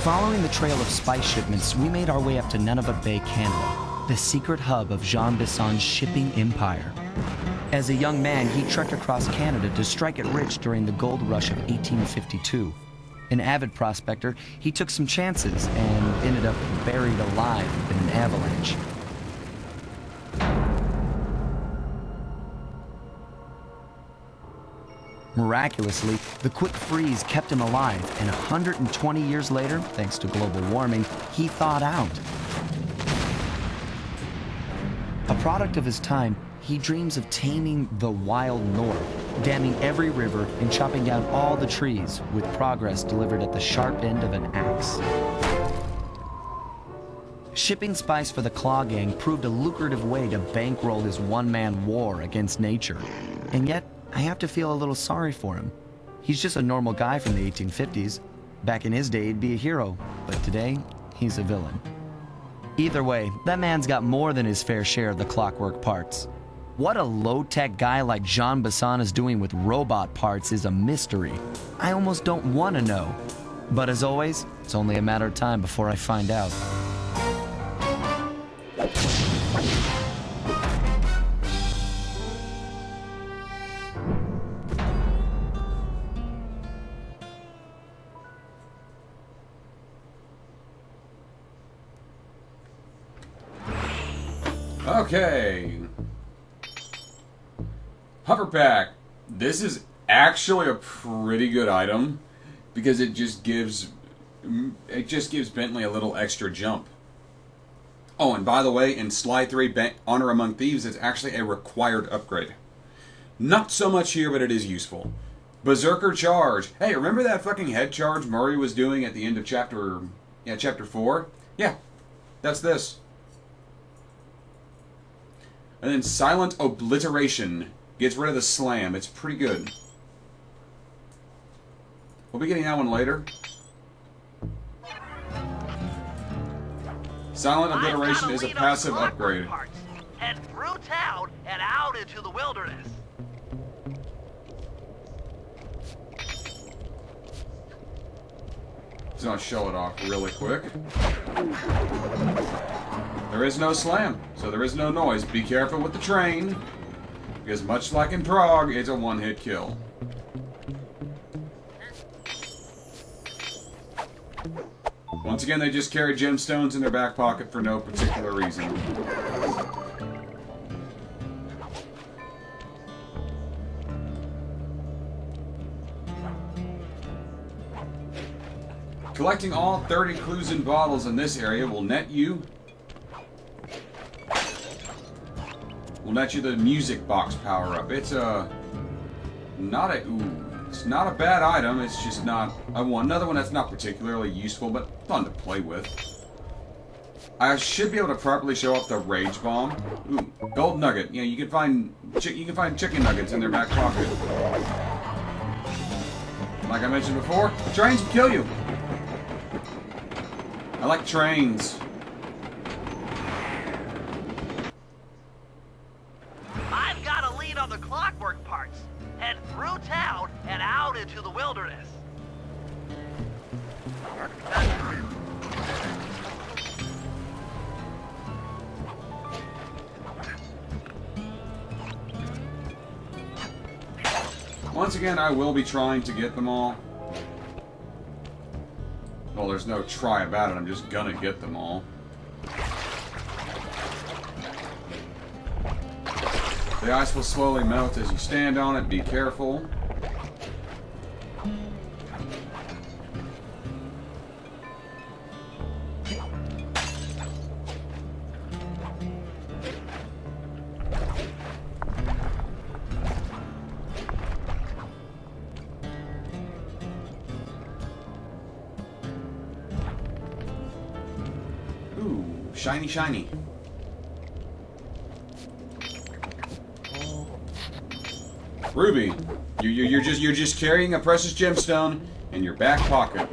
Following the trail of spice shipments, we made our way up to Nunavut Bay, Canada, the secret hub of Jean Bisson's shipping empire. As a young man, he trekked across Canada to strike it rich during the gold rush of 1852. An avid prospector, he took some chances and ended up buried alive in an avalanche. Miraculously, the quick freeze kept him alive, and 120 years later, thanks to global warming, he thawed out. A product of his time, he dreams of taming the wild north, damming every river and chopping down all the trees, with progress delivered at the sharp end of an axe. Shipping spice for the Claw Gang proved a lucrative way to bankroll his one-man war against nature. And yet, I have to feel a little sorry for him. He's just a normal guy from the 1850s. Back in his day, he'd be a hero, but today, he's a villain. Either way, that man's got more than his fair share of the clockwork parts. What a low-tech guy like Jean Bisson is doing with robot parts is a mystery. I almost don't want to know. But as always, it's only a matter of time before I find out. Okay. Hover pack. This is actually a pretty good item because it just gives Bentley a little extra jump. Oh, and by the way, in Slide 3, Honor Among Thieves, it's actually a required upgrade. Not so much here, but it is useful. Berserker Charge. Hey, remember that fucking head charge Murray was doing at the end of chapter 4? Yeah, that's this. And then Silent Obliteration. Gets rid of the slam. It's pretty good. We'll be getting that one later. Silent Obliteration is a passive upgrade. Head through town and out into the wilderness. Just gonna show it off really quick. There is no slam, so there is no noise. Be careful with the train, because much like in Prague, it's a one-hit kill. Once again, they just carry gemstones in their back pocket for no particular reason. Collecting all 30 clues and bottles in this area will net you the music box power up. It's not a bad item. It's just not. I want another one that's not particularly useful, but fun to play with. I should be able to properly show up the Rage Bomb. Ooh, Gold Nugget. You know, you can find chicken nuggets in their back pocket. Like I mentioned before, trains will kill you. I like trains. I've got a lead on the clockwork parts. Head through town and out into the wilderness. Once again, I will be trying to get them all. Well, there's no try about it. I'm just gonna get them all. The ice will slowly melt as you stand on it. Be careful. Ooh, shiny, shiny. Ruby, you're just carrying a precious gemstone in your back pocket,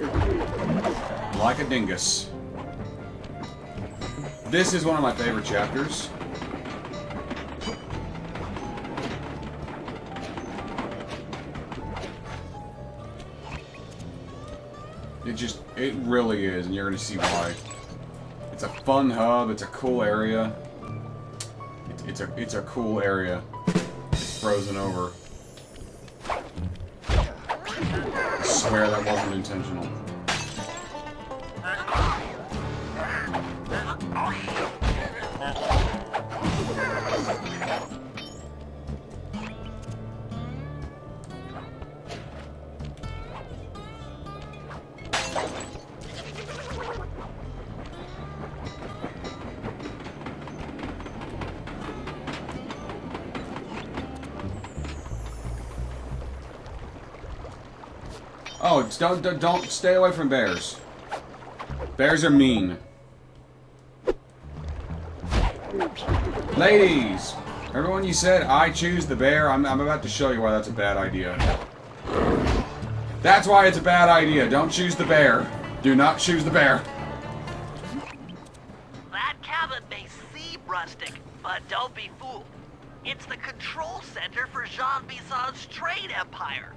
like a dingus. This is one of my favorite chapters. It really is, and you're gonna see why. It's a fun hub. It's a cool area. It's a cool area. It's frozen over. I swear that wasn't intentional. Oh, don't stay away from bears. Bears are mean. Ladies, everyone, you said I choose the bear. I'm about to show you why that's a bad idea. That's why it's a bad idea. Don't choose the bear. Do not choose the bear. That cabin may seem rustic, but don't be fooled. It's the control center for Jean Bison's trade empire.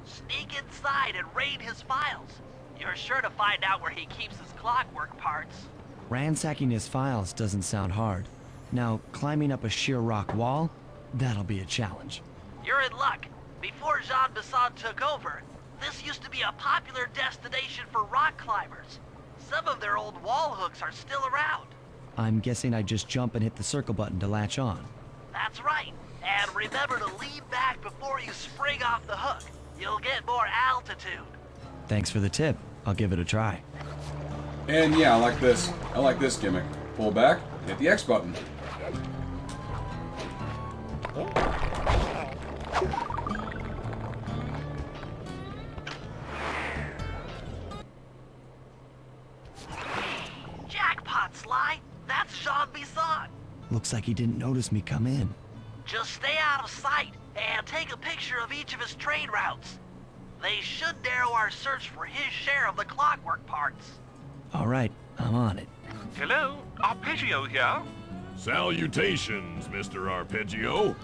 Sneak inside and raid his files. You're sure to find out where he keeps his clockwork parts. Ransacking his files doesn't sound hard. Now, climbing up a sheer rock wall, that'll be a challenge. You're in luck. Before Jean Bisson took over, this used to be a popular destination for rock climbers. Some of their old wall hooks are still around. I'm guessing I just jump and hit the circle button to latch on. That's right. And remember to lean back before you spring off the hook. You'll get more altitude. Thanks for the tip. I'll give it a try. And yeah, I like this. I like this gimmick. Pull back, hit the X button. Jackpot, Sly. That's Jean Bisson. Looks like he didn't notice me come in. Just stay out of sight and take a picture of each of his trade routes. They should narrow our search for his share of the clockwork parts. All right, I'm on it. Hello, Arpeggio here. Salutations, Mr. Arpeggio.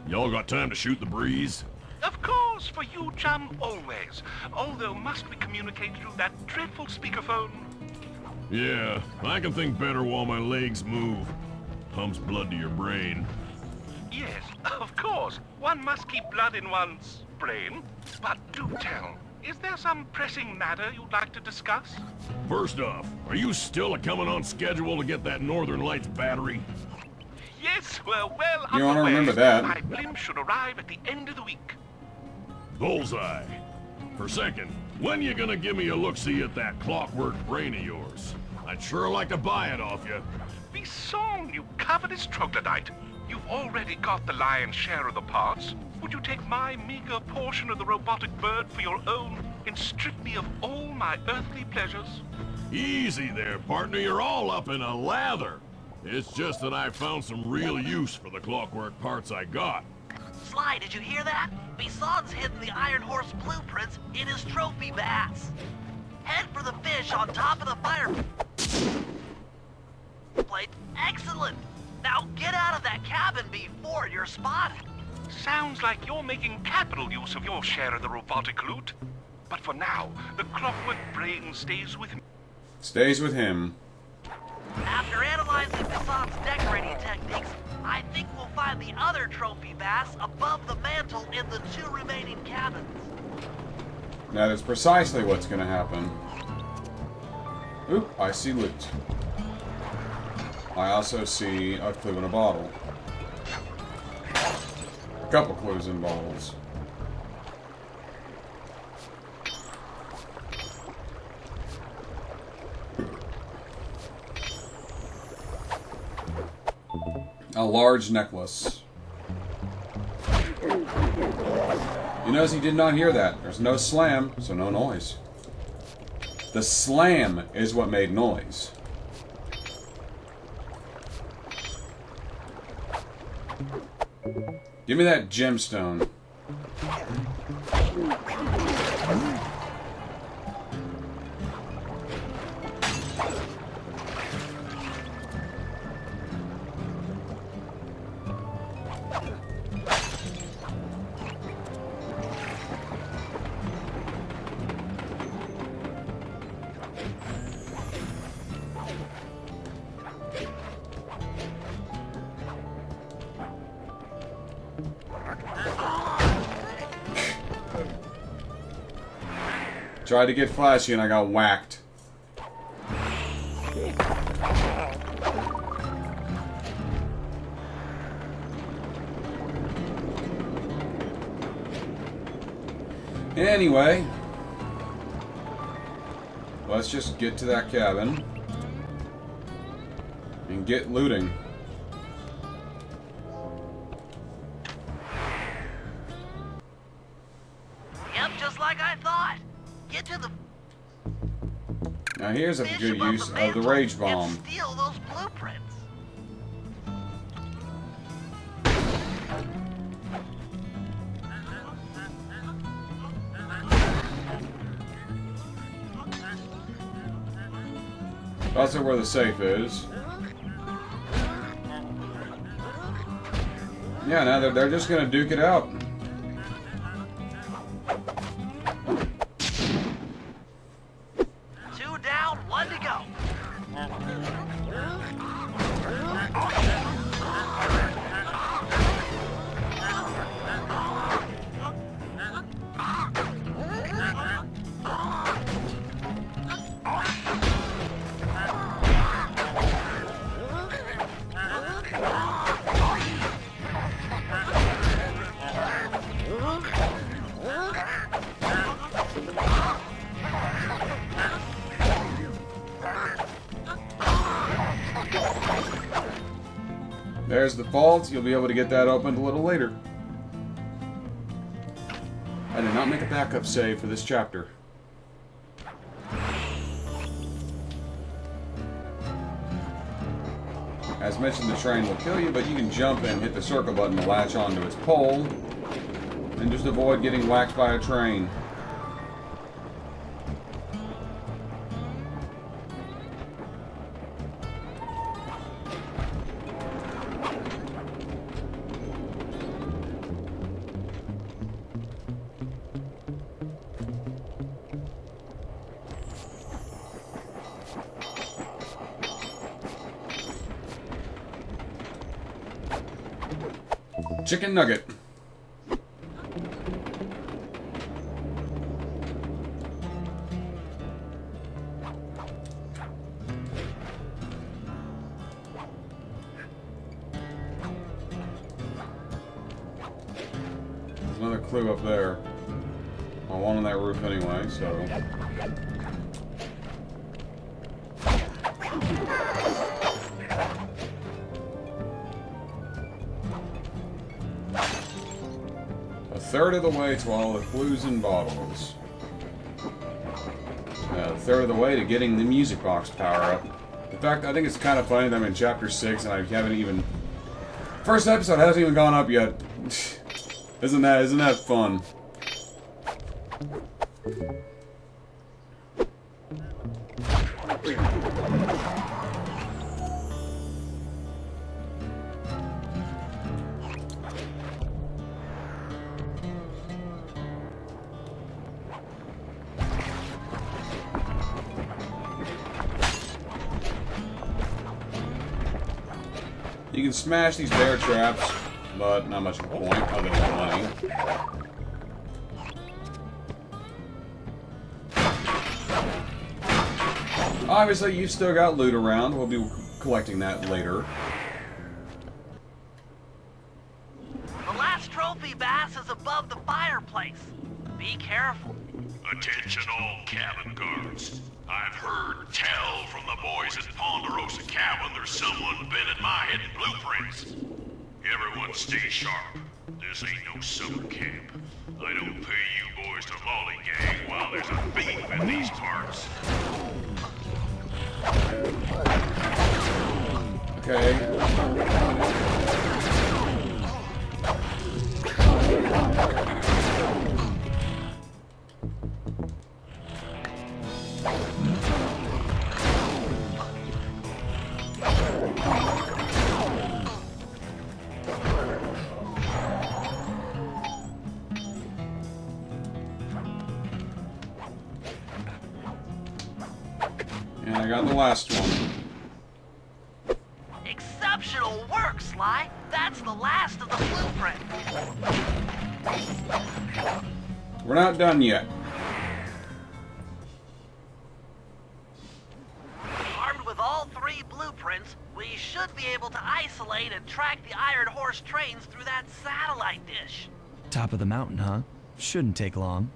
Y'all got time to shoot the breeze? Of course, for you, chum, always. Although, must we communicate through that dreadful speakerphone? Yeah, I can think better while my legs move. Pumps blood to your brain. Yes, of course. One must keep blood in one's brain. But do tell, is there some pressing matter you'd like to discuss? First off, are you still a-coming on schedule to get that Northern Lights battery? Yes, we're well You wanna underway. remember that. My blimp should arrive at the end of the week. Bullseye. For a second, when you gonna give me a look-see at that clockwork brain of yours? I'd sure like to buy it off you. Be song, you covetous troglodyte. You've already got the lion's share of the parts. Would you take my meager portion of the robotic bird for your own and strip me of all my earthly pleasures? Easy there, partner. You're all up in a lather. It's just that I found some real use for the clockwork parts I got. Sly, did you hear that? Bison's hidden the Iron Horse blueprints in his trophy bass. Head for the fish on top of the fireplate. Excellent! Now get out of that cabin before you're spotted. Sounds like you're making capital use of your share of the robotic loot. But for now, the clockwork brain stays with me. Stays with him. After analyzing Bison's decorating techniques, I think we'll find the other trophy bass above the mantle in the 2 remaining cabins. That is precisely what's going to happen. Oop, I see loot. I also see a clue in a bottle. A couple clues in bottles. A large necklace. You notice he did not hear that. There's no slam, so no noise. The slam is what made noise. Give me that gemstone. Tried to get flashy and I got whacked. Anyway, let's just get to that cabin and get looting. Yep, just like I thought. Get to the Now here's a fish good above use the of the mantle rage and bomb. steal those blueprints. That's where the safe is. Yeah, now they're just gonna duke it out. Two down, one to go. There's the vault. You'll be able to get that opened a little later. I did not make a backup save for this chapter. As mentioned, the train will kill you, but you can jump and hit the circle button to latch onto its pole and just avoid getting whacked by a train. Chicken nugget. There's another clue up there. Well, one on that roof anyway, so... A third of the way to all the clues and bottles. A third of the way to getting the music box power up. In fact, I think it's kind of funny that I'm in chapter 6 and I haven't even... First episode hasn't even gone up yet. Isn't that fun? You can smash these bear traps, but not much of a point other than money. Obviously, you've still got loot around. We'll be collecting that later. The last trophy bass is above the fireplace. Be careful. Attention all cabin guards. I've heard tell from the boys at Ponderosa Cabin there's someone been at my hidden blueprints. Everyone stay sharp. This ain't no summer camp. I don't pay you boys to lollygag while there's a thief in these parts. Okay. And I got the last one. Exceptional work, Sly. That That's the last of the blueprint. We're not done yet. Armed with all 3 blueprints, we should be able to isolate and track the Iron Horse trains through that satellite dish. Top of the mountain, huh? Shouldn't take long.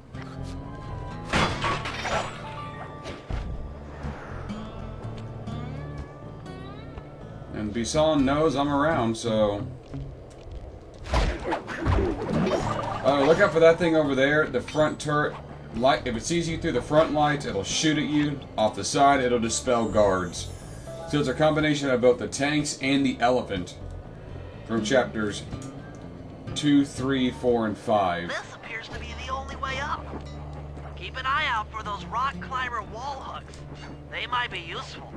And Bisson knows I'm around, so... look out for that thing over there, the front turret. Light. If it sees you through the front lights, it'll shoot at you. Off the side, it'll dispel guards. So it's a combination of both the tanks and the elephant from chapters 2, 3, 4, and 5. This appears to be the only way up. Keep an eye out for those rock climber wall hooks. They might be useful.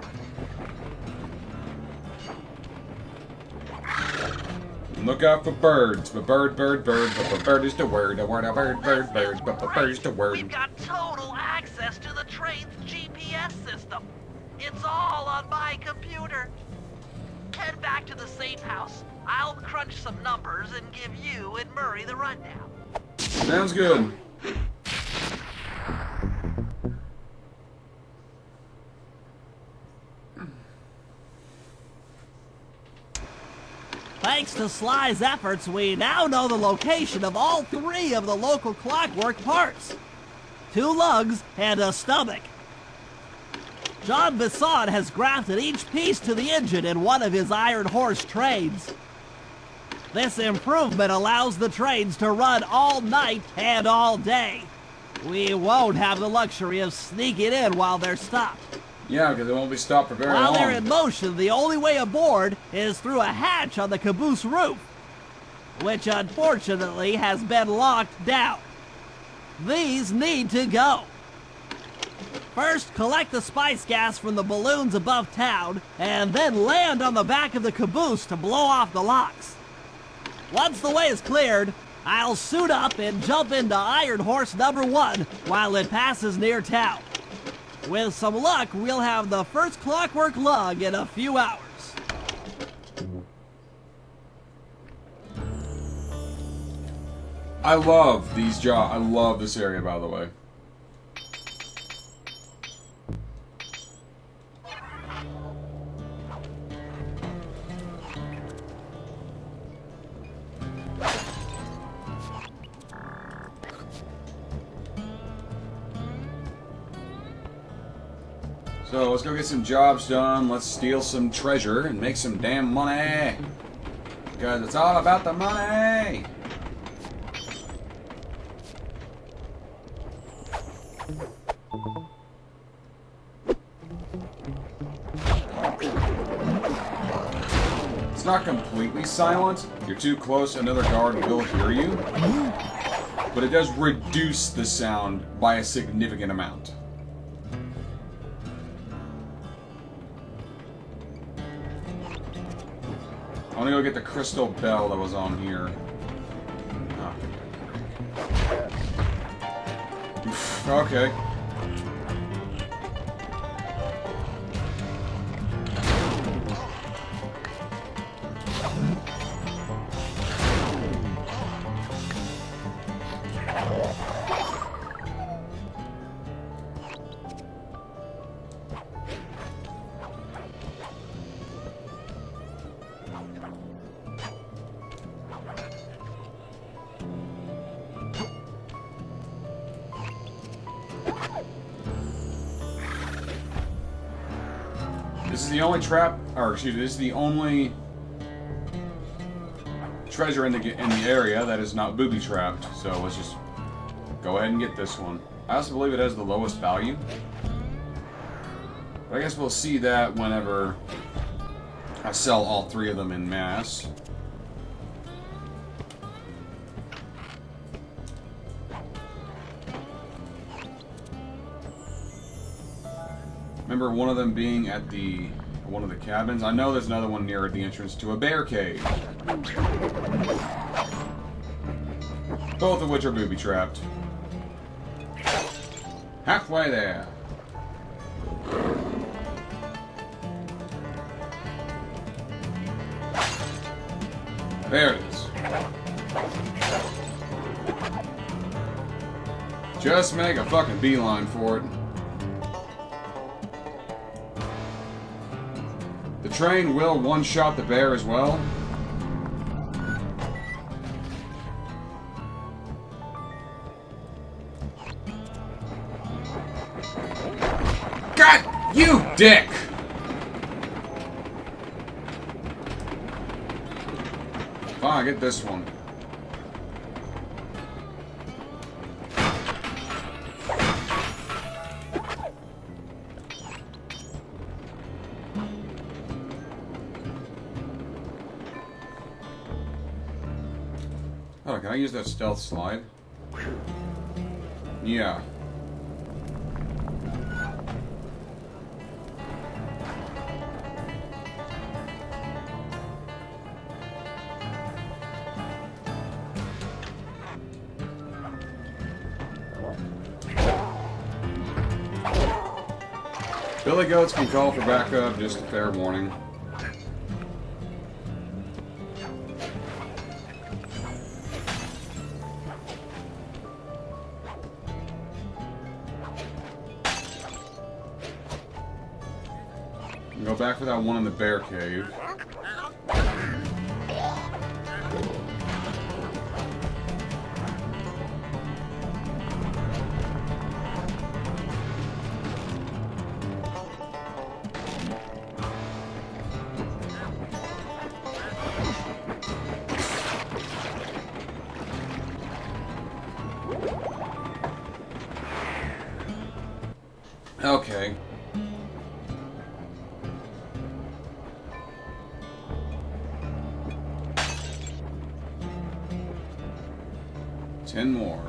Look out for birds. But bird is the word. A word, a bird, but bird is the word. We've got total access to the train's GPS system. It's all on my computer. Head back to the safe house. I'll crunch some numbers and give you and Murray the rundown. Sounds good. Thanks to Sly's efforts, we now know the location of all 3 of the local clockwork parts. 2 lugs and a stomach. John Bisson has grafted each piece to the engine in one of his Iron Horse trains. This improvement allows the trains to run all night and all day. We won't have the luxury of sneaking in while they're stopped. Yeah, because it won't be stopped for very While long. they're in motion, the only way aboard is through a hatch on the caboose roof, which unfortunately has been locked down. These need to go. First, collect the spice gas from the balloons above town, and then land on the back of the caboose to blow off the locks. Once the way is cleared, I'll suit up and jump into Iron Horse number 1 while it passes near town. With some luck, we'll have the first clockwork lug in a few hours. I love these jobs. I love this area, by the way. So let's go get some jobs done. Let's steal some treasure and make some damn money. Because it's all about the money. It's not completely silent. You're too close, another guard will hear you. But it does reduce the sound by a significant amount. I want to go get the crystal bell that was on here. Oh. Okay. This is the only trap, or excuse me, this is the only treasure in the area that is not booby trapped. So let's just go ahead and get this one. I also believe it has the lowest value. But I guess we'll see that whenever I sell all 3 of them in mass. Remember one of them being at one of the cabins? I know there's another one near the entrance to a bear cave. Both of which are booby trapped. Halfway there. There it is. Just make a fucking beeline for it. The train will one-shot the bear as well. God, you dick! Fine, I get this one. Oh, can I use that stealth slide? Yeah. Billy Goats can call for backup, just a fair warning. Go back for that one in the bear cave. Okay. Ten more.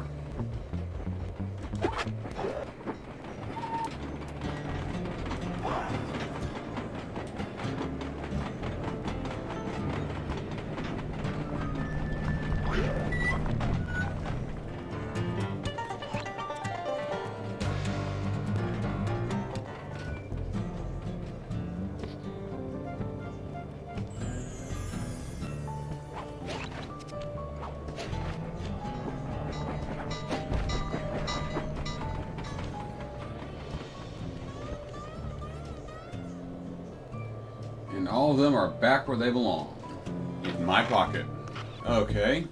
And all of them are back where they belong. In my pocket. Okay.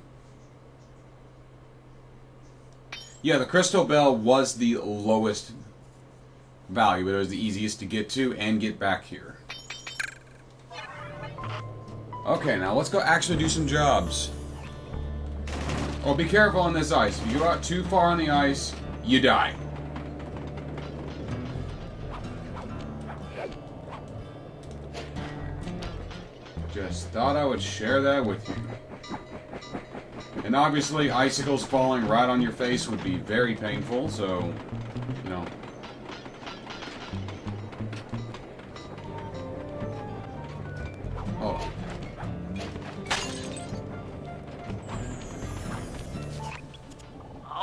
Yeah, the crystal bell was the lowest value, but it was the easiest to get to and get back here. Okay, now let's go actually do some jobs. Oh, be careful on this ice. If you go out too far on the ice, you die. Just thought I would share that with you. And obviously, icicles falling right on your face would be very painful, so, you know. Oh.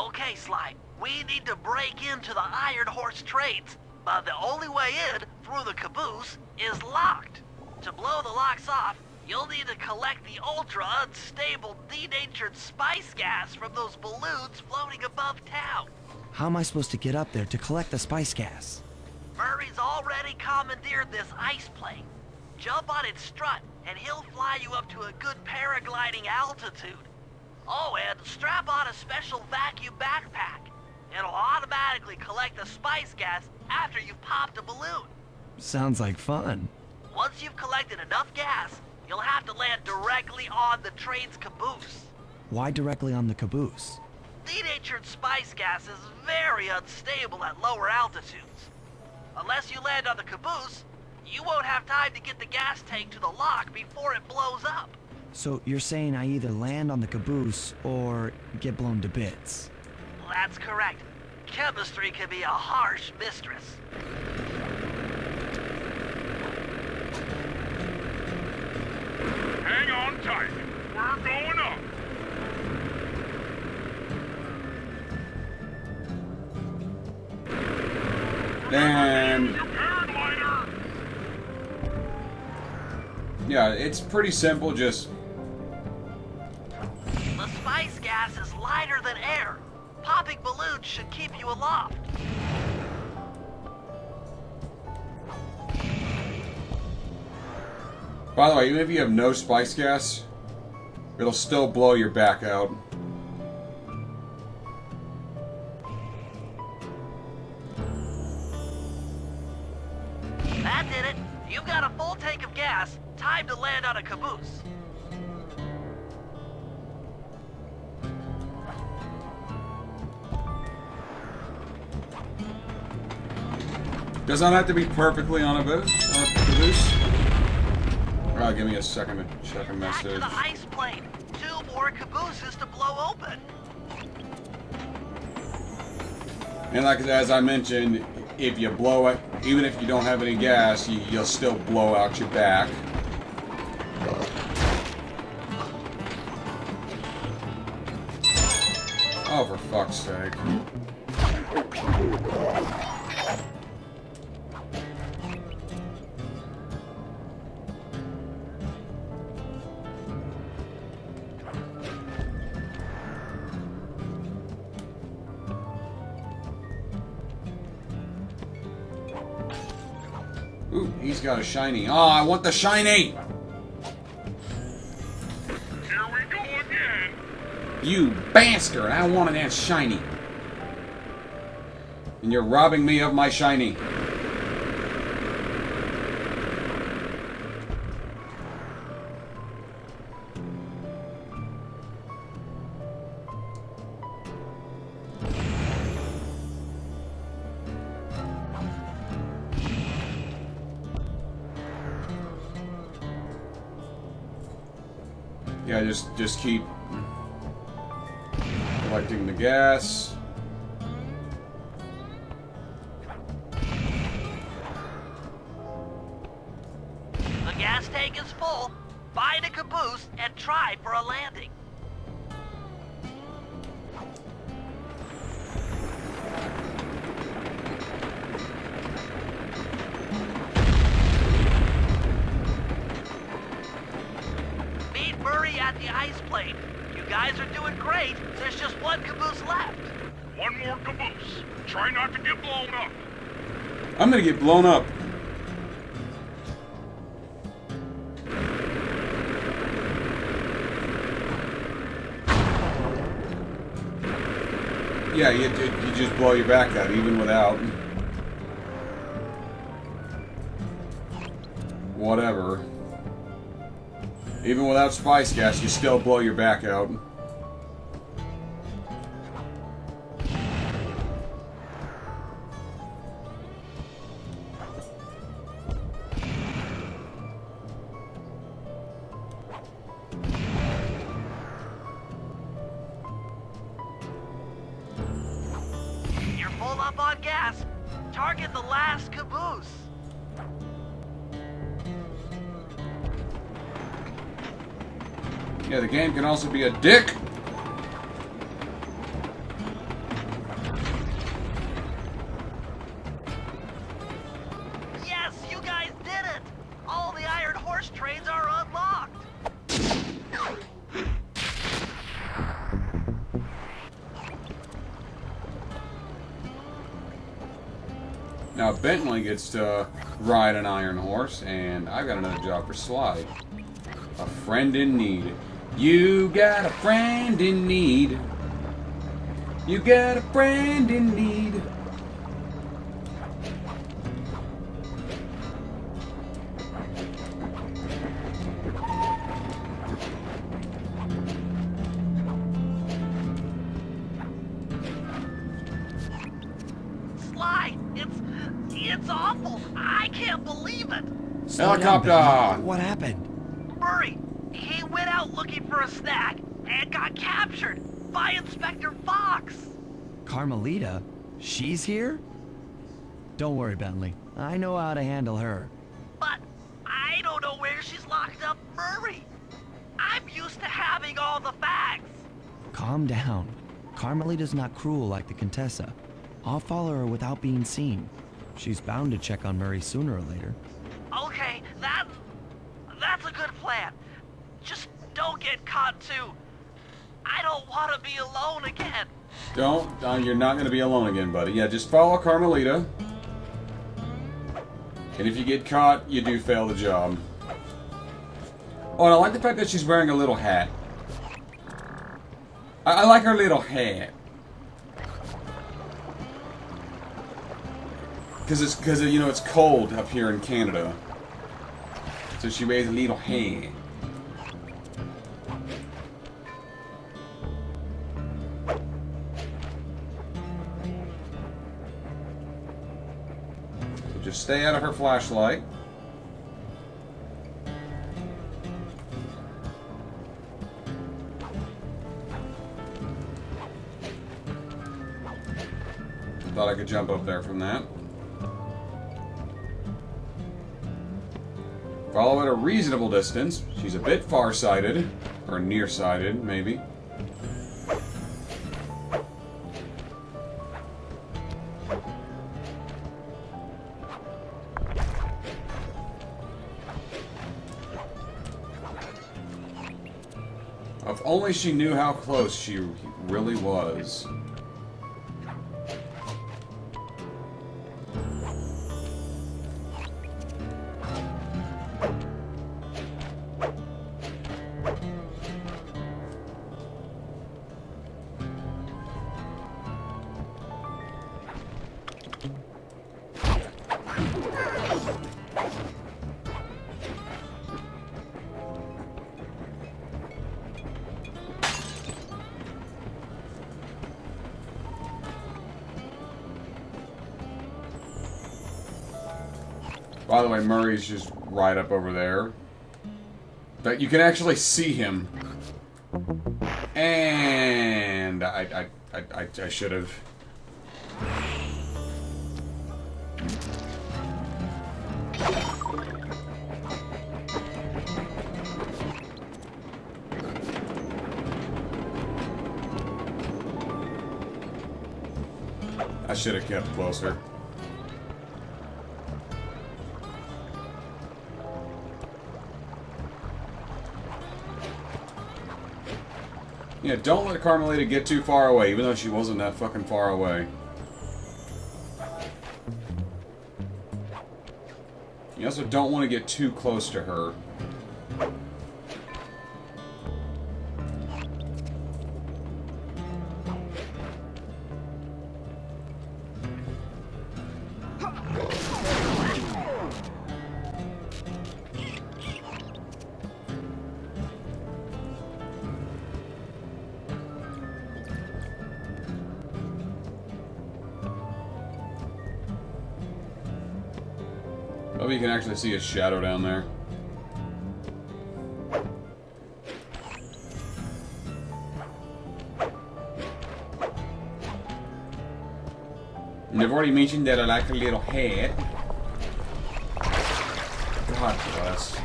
Okay, Sly, we need to break into the Iron Horse trades, but the only way in, through the caboose, is locked. To blow the locks off, you'll need to collect the ultra-unstable, denatured spice gas from those balloons floating above town. How am I supposed to get up there to collect the spice gas? Murray's already commandeered this ice plane. Jump on its strut, and he'll fly you up to a good paragliding altitude. Oh, and strap on a special vacuum backpack. It'll automatically collect the spice gas after you've popped a balloon. Sounds like fun. Once you've collected enough gas, you'll have to land directly on the train's caboose. Why directly on the caboose? Denatured spice gas is very unstable at lower altitudes. Unless you land on the caboose, you won't have time to get the gas tank to the lock before it blows up. So you're saying I either land on the caboose or get blown to bits? That's correct. Chemistry can be a harsh mistress. Hang on tight. We're going up. And Your paraglider. yeah, it's pretty simple. Just gas is lighter than air. Popping balloons should keep you aloft. By the way, even if you have no spice gas, it'll still blow your back out. That did it. You've got a full tank of gas. Time to land on a caboose. Does not have to be perfectly on a caboose. Give me a second to check a Back to message. the ice plane. 2 more cabooses to blow open. And like as I mentioned, if you blow it, even if you don't have any gas, you'll still blow out your back. Oh, for fuck's sake. Ooh, he's got a shiny. Oh, I want the shiny! Here we go again. You bastard! I wanted that shiny. And you're robbing me of my shiny. Yeah, just keep collecting the gas. The gas tank is full. Find a caboose and try for a landing. Meet Murray at the ice plane. You guys are doing great. There's just one caboose left. One more caboose. Try not to get blown up. I'm gonna get blown up. Yeah, you just blow your back out, even without. Whatever. Even without spice gas, you still blow your back out. You're full up on gas. Target the last caboose. Yeah, the game can also be a dick. Yes, you guys did it! All the iron horse trains are unlocked! Now Bentley gets to ride an iron horse, and I've got another job for Sly. A friend in need. You got a friend in need. You got a friend in need. Sly, it's awful! I can't believe it! Slow down, Helicopter! Bentley. What happened? Murray, he went out looking for a snack and got captured by Inspector Fox! Carmelita? She's here? Don't worry, Bentley. I know how to handle her. But I don't know where she's locked up Murray! I'm used to having all the facts! Calm down. Carmelita's not cruel like the Contessa. I'll follow her without being seen. She's bound to check on Murray sooner or later. Okay, that's a good plan. Just don't get caught too I don't want to be alone again. Don't. You're not going to be alone again, buddy. Yeah, just follow Carmelita. And if you get caught, you do fail the job. Oh, and I like the fact that she's wearing a little hat. I like her little hat. Because you know, it's cold up here in Canada. So she wears a little hat. So just stay out of her flashlight. Thought I could jump up there from that. Follow at a reasonable distance. She's a bit far-sighted. Or nearsighted, maybe. If only she knew how close she really was. By the way, Murray's just right up over there. But you can actually see him. And I should have. I should have kept closer. Yeah, don't let Carmelita get too far away, even though she wasn't that fucking far away. You also don't want to get too close to her. Maybe you can actually see a shadow down there. And I've already mentioned that I like a little hat. God bless.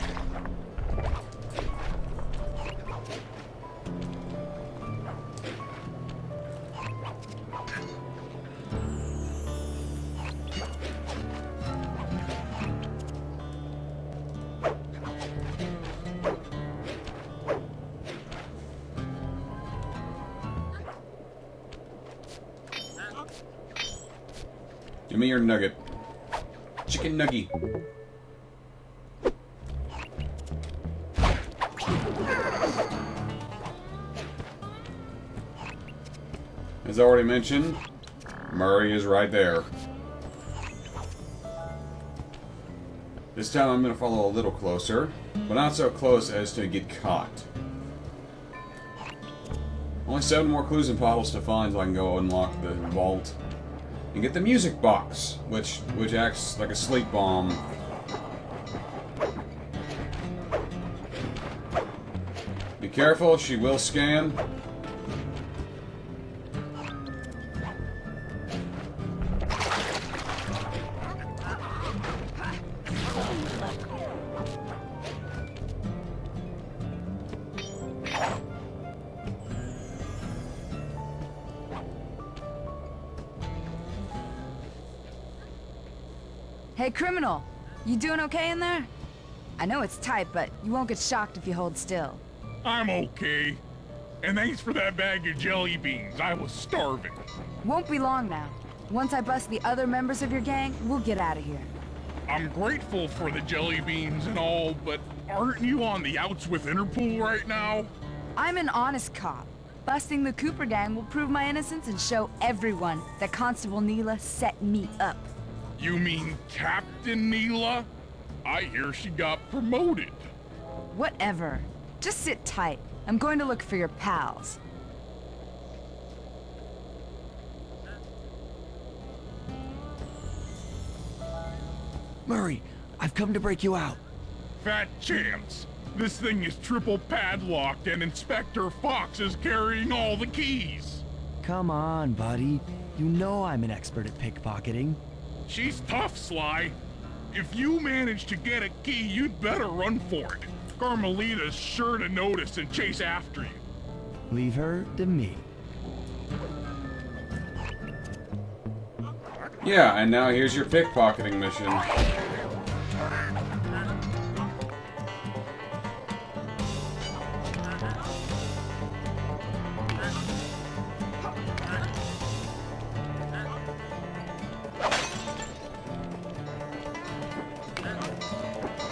Give me your nugget. Chicken nugget. As already mentioned, Murray is right there. This time I'm going to follow a little closer, but not so close as to get caught. Only 7 more clues and puddles to find so I can go unlock the vault. And get the music box, which acts like a sleep bomb. Be careful, she will scan. Hey, criminal! You doing okay in there? I know it's tight, but you won't get shocked if you hold still. I'm okay. And thanks for that bag of jelly beans. I was starving. Won't be long now. Once I bust the other members of your gang, we'll get out of here. I'm grateful for the jelly beans and all, but aren't you on the outs with Interpol right now? I'm an honest cop. Busting the Cooper gang will prove my innocence and show everyone that Constable Neela set me up. You mean Captain Neela? I hear she got promoted. Whatever. Just sit tight. I'm going to look for your pals. Murray, I've come to break you out. Fat chance. This thing is triple padlocked and Inspector Fox is carrying all the keys. Come on, buddy. You know I'm an expert at pickpocketing. She's tough, Sly. If you manage to get a key, you'd better run for it. Carmelita's sure to notice and chase after you. Leave her to me. Yeah, and now here's your pickpocketing mission.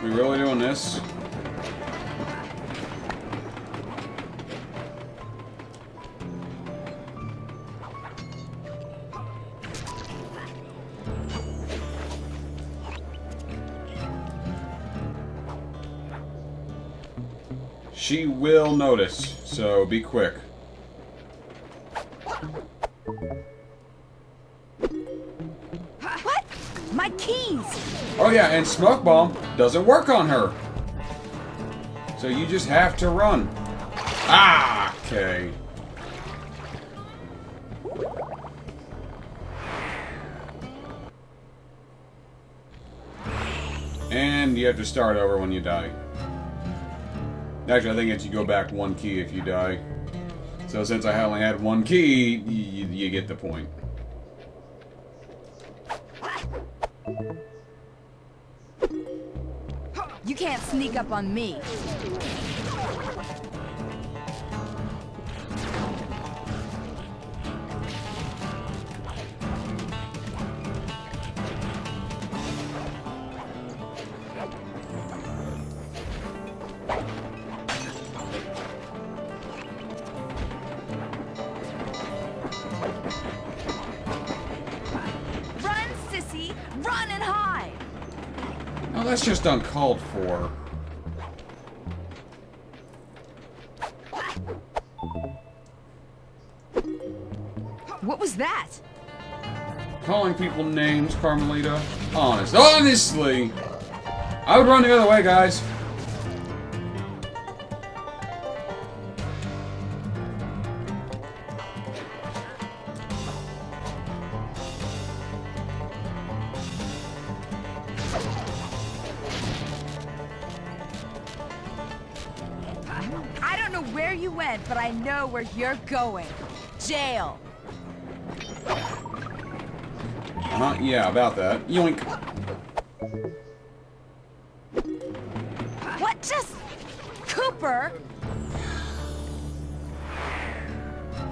We really doing this? She will notice, so be quick. What? My keys! Oh yeah, and smoke bomb doesn't work on her. So you just have to run. Ah, okay. And you have to start over when you die. Actually, I think it's you go back one key if you die. So since I only had one key, you get the point. You can't sneak up on me. Run, sissy! Run and hide! Oh, that's just uncalled for. What was that? Calling people names, Carmelita. Honestly, I would run the other way, guys. I don't know where you went, but I know where you're going. Jail. Yeah, about that. Yoink. What just... Cooper?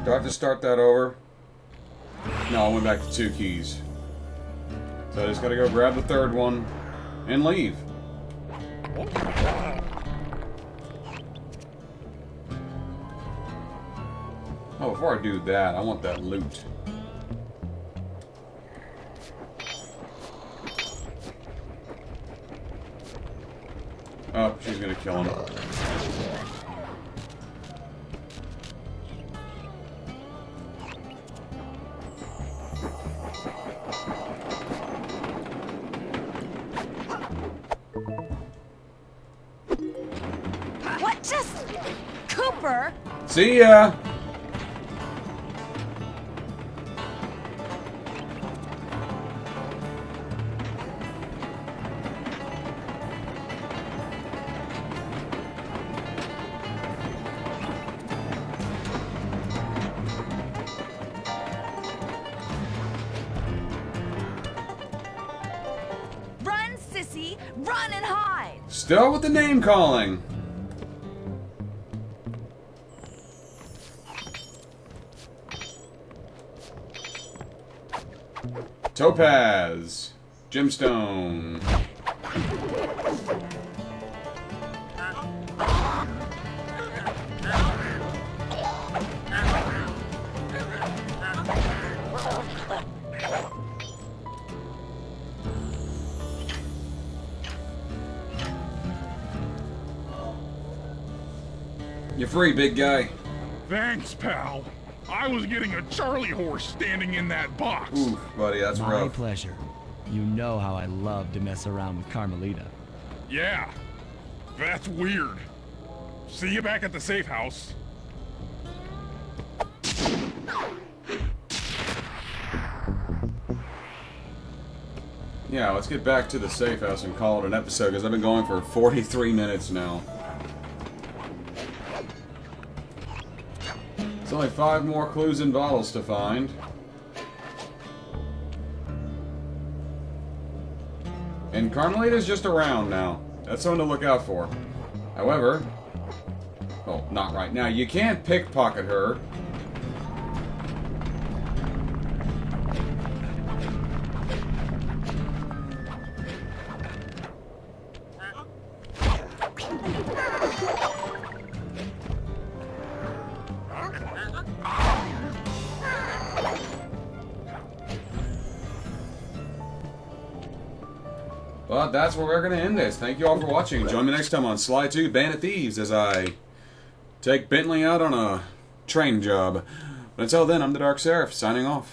Do I have to start that over? No, I went back to 2 keys. So I just gotta go grab the 3rd one and leave. Oh, before I do that, I want that loot. Oh, she's gonna kill him. What just... Cooper? See ya! Run, sissy! Run and hide! Still with the name calling. Topaz. Gemstone. You're free, big guy. Thanks, pal. I was getting a Charlie horse standing in that box. Oof, buddy, that's My rough. pleasure. You know how I love to mess around with Carmelita. Yeah, that's weird. See you back at the safe house. Yeah, let's get back to the safe house and call it an episode, because I've been going for 43 minutes now. It's only 5 more clues and bottles to find. And Carmelita's just around now. That's something to look out for. However, well, not right now. You can't pickpocket her. But that's where we're going to end this. Thank you all for watching. Join me next time on Sly 2 Bandit Thieves as I take Bentley out on a train job. But until then, I'm the Dark Seraph, signing off.